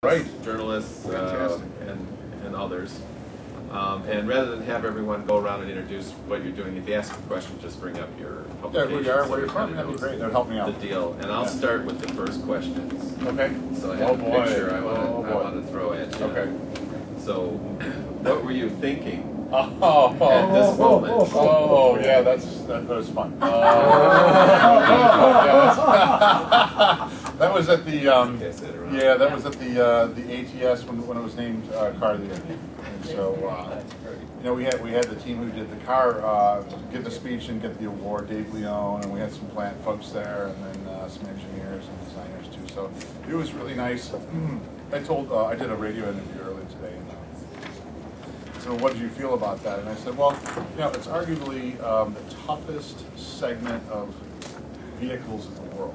Right. Journalists and others. And rather than have everyone go around and introduce what you're doing, if you ask a question, just bring up your publication. Yeah, who you are, where you're from, that'd be great. That'd help me out. The deal. And I'll start with the first questions. Okay. So I have a picture I want to throw at you. Okay. So, what were you thinking at this moment? Oh, yeah, that was fun. That was at the that was at the ATS when it was named Car of the Year. And so we had the team who did the car get the speech and get the award, Dave Leone, and we had some plant folks there, and then some engineers and designers too. So it was really nice. I did a radio interview earlier today. So what did you feel about that? And I said, well, it's arguably the toughest segment of vehicles in the world.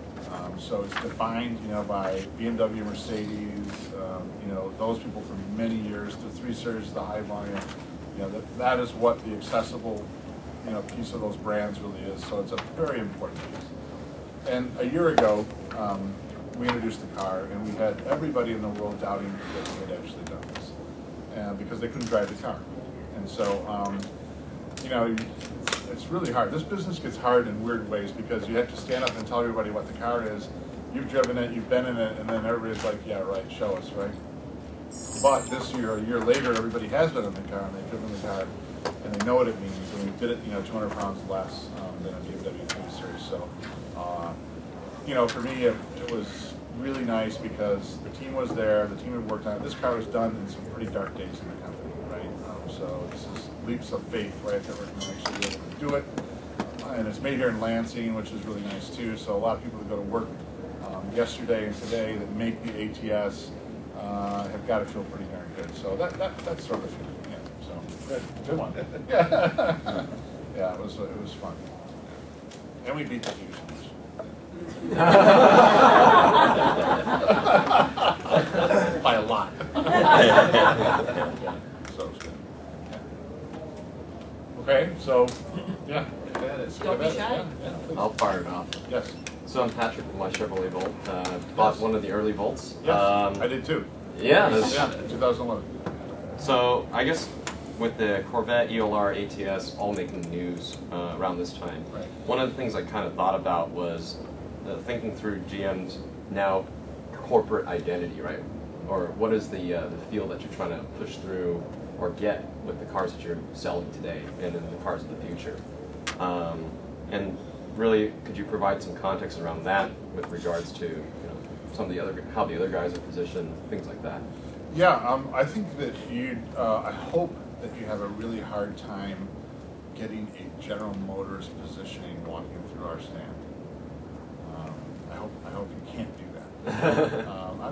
So it's defined, by BMW, Mercedes, those people for many years, the 3 Series, the high volume. That is what the accessible, piece of those brands really is. So it's a very important piece. And a year ago, we introduced the car, and we had everybody in the world doubting that we had actually done this. Because they couldn't drive the car. And so, it's really hard. This business gets hard in weird ways because you have to stand up and tell everybody what the car is. You've driven it, you've been in it, and then everybody's like, yeah, right, show us, right? But this year, a year later, everybody has been in the car, and they've driven the car, and they know what it means. And we did it, 200 pounds less than a BMW 3 Series. So, for me, it was really nice because the team was there, the team had worked on it. This car was done in some pretty dark days in the company, right? So this is leaps of faith, right, that we're going to actually be able to do it. And it's made here in Lansing, which is really nice too. So a lot of people that go to work yesterday and today that make the ATS have got to feel pretty darn good. So that's sort of the feeling, yeah. So good one. Yeah, it was fun. And we beat the Fusions. By a lot. So it's good. Yeah. Okay, so yeah. Don't be shy. I'll fire it off. Yes. So I'm Patrick with my Chevrolet Volt. Bought one of the early Volts. Yes, I did too. Yeah. 2011. So I guess with the Corvette ELR ATS all making news around this time, right. One of the things I kind of thought about was thinking through GM's now corporate identity, right? Or what is the feel that you're trying to push through or get with the cars that you're selling today and in the cars of the future? And really, could you provide some context around that with regards to some of the other how the other guys are positioned, things like that? Yeah, I think that I hope that you have a really hard time getting a General Motors positioning walking through our stand. I hope you can't do that.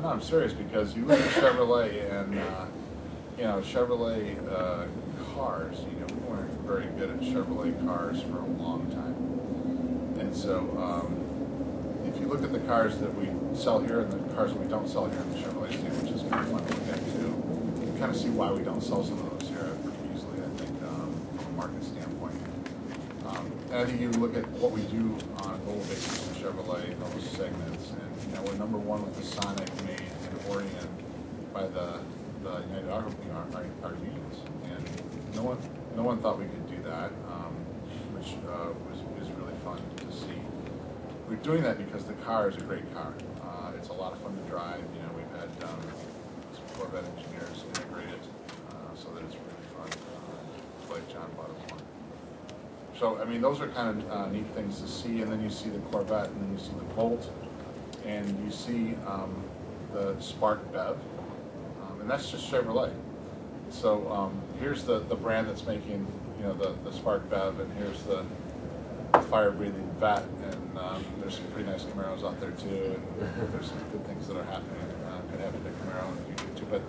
I'm serious because you look at Chevrolet and Chevrolet cars. We weren't very good at Chevrolet cars for a long time, and so if you look at the cars that we sell here and the cars that we don't sell here in the Chevrolet stand, which is kind of fun to look at too, you kind of see why we don't sell some of those here pretty easily. I think from a market standpoint. And I think you look at what we do on a global basis in Chevrolet, those segments, and we're number one with the Sonic made in Oregon by the United Auto our unions, and no one thought we could do that, which is really fun to see. We're doing that because the car is a great car. It's a lot of fun to drive. We've had some Corvette engineers integrate it so that it's really fun. Like John bought us one. So, those are kind of neat things to see, and then you see the Corvette, and then you see the Volt, and you see the Spark BEV, and that's just Chevrolet. So here's the brand that's making, the Spark BEV, and here's the fire-breathing Vet, and there's some pretty nice Camaros out there too, and there's some good things that are happening, could happen to Camaro in the future too, but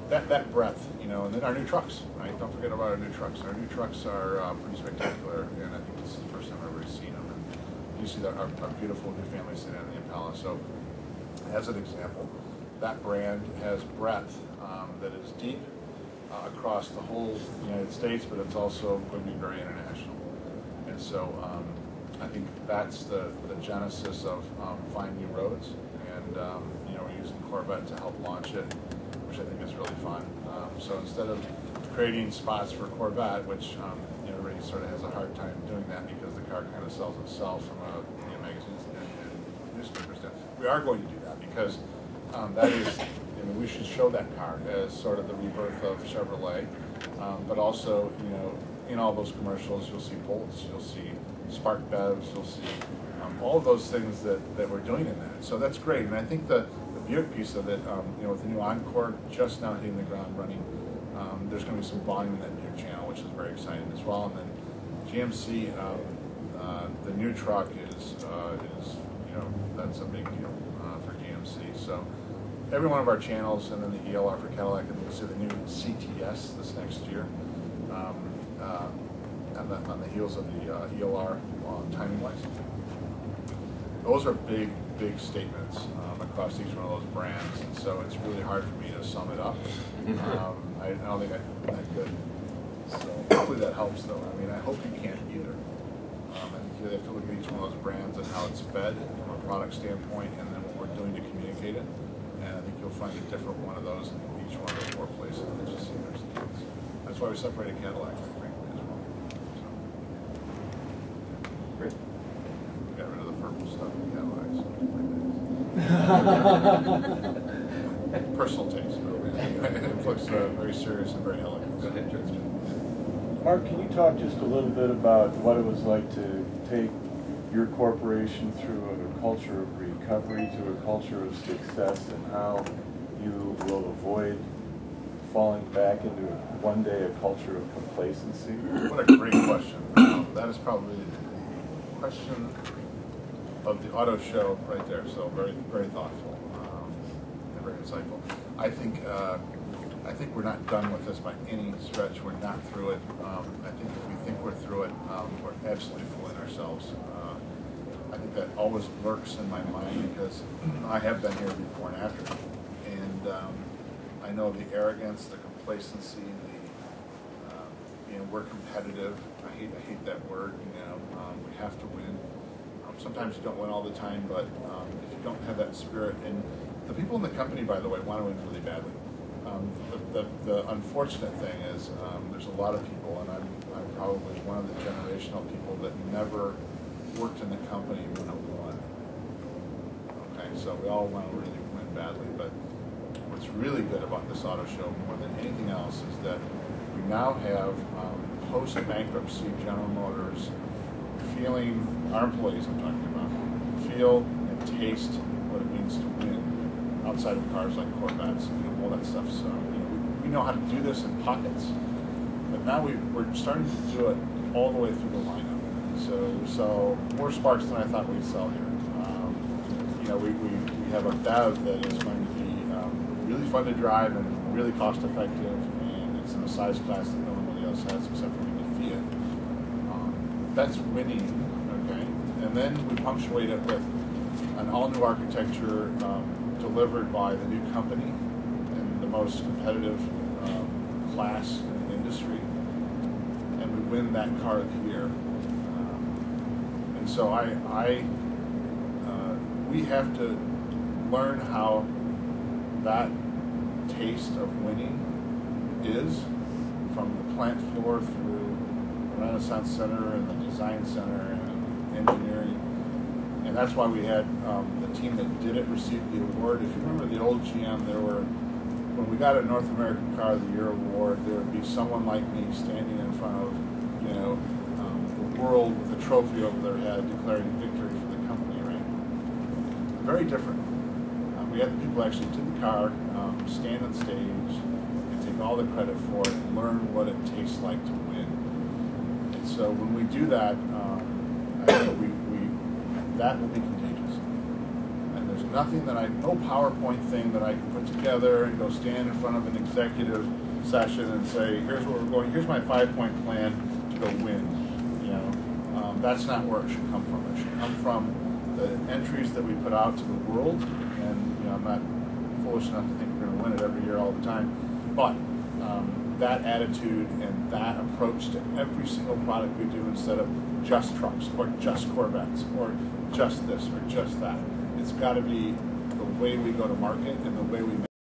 that breadth, and then our new trucks, right? Don't forget about our new trucks. Our new trucks are pretty spectacular, and I think this is the first time I've ever seen them. And you see our beautiful new family sedan in the Impala. So, as an example, that brand has breadth that is deep across the whole United States, but it's also going to be very international. And so, I think that's the genesis of finding new roads, and we're using Corvette to help launch it, which I think is really fun. So instead of creating spots for Corvette, which everybody sort of has a hard time doing that because the car kind of sells itself from magazines and newspapers, we are going to do that because that is, we should show that car as sort of the rebirth of Chevrolet, but also, in all those commercials, you'll see Bolts, you'll see Spark Bevs, you'll see all of those things that we're doing in that. So that's great, and I think the Buick piece of it, with the new Encore just now hitting the ground running, there's going to be some volume in that new channel, which is very exciting as well. And then GMC, the new truck is that's a big deal for GMC. So every one of our channels, and then the ELR for Cadillac, and we'll see the new CTS this next year, on the heels of the ELR timing-wise. Those are big statements across each one of those brands, and so it's really hard for me to sum it up. I don't think I'm that good. So hopefully that helps, though. I mean, I hope you can't either. I think you have to look at each one of those brands and how it's fed from a product standpoint, and then what we're doing to communicate it. And I think you'll find a different one of those in each one of those 4 places that you see there's things. That's why we separated Cadillac, frankly, as well. So. Great. We got rid of the purple stuff in Cadillac. So personal taste. It looks very serious and very elegant. Go ahead, George. Mark, can you talk just a little bit about what it was like to take your corporation through a culture of recovery to a culture of success, and how you will avoid falling back into one day a culture of complacency? What a great question. That is probably the question of the auto show right there. So very, very thoughtful and very insightful. I think we're not done with this by any stretch. We're not through it. I think if we think we're through it, we're absolutely fooling ourselves. I think that always lurks in my mind because I have been here before and after, and I know the arrogance, the complacency, we're competitive. I hate that word. We have to win. Sometimes you don't win all the time, but if you don't have that spirit, and the people in the company, by the way, want to win really badly. The unfortunate thing is there's a lot of people, and I'm probably one of the generational people that never worked in the company when it won. Okay, so we all want to really win badly, but what's really good about this auto show more than anything else is that we now have post-bankruptcy General Motors feeling, our employees I'm talking about, feel and taste what it means to win outside of cars like Corvettes and all that stuff. So we know how to do this in pockets, but now we're starting to do it all the way through the lineup. So more Sparks than I thought we'd sell here. We have a BEV that is going to be really fun to drive and really cost effective, and it's in a size class that nobody else has except for maybe Fiat. That's winning, okay? And then we punctuate it with an all-new architecture delivered by the new company in the most competitive class in the industry, and we win that car of the year. And so we have to learn how that taste of winning is, from the plant floor through the Renaissance Center and the Design Center and engineering. And that's why we had the team that did it receive the award. If you remember the old GM, when we got a North American Car of the Year award, there would be someone like me standing in front of, the world with a trophy over their head declaring victory for the company, right? Very different. We had the people actually to the car, stand on stage, and take all the credit for it and learn what it tastes like to win. And so when we do that, I think that will be contagious. And there's nothing no PowerPoint thing that I can put together and go stand in front of an executive session and say, here's where we're going, here's my 5-point plan to go win. That's not where it should come from. It should come from the entries that we put out to the world, and I'm not foolish enough to think we're going to win it every year all the time, but that attitude and that approach to every single product we do, instead of just trucks or just Corvettes or just this or just that, it's got to be the way we go to market and the way we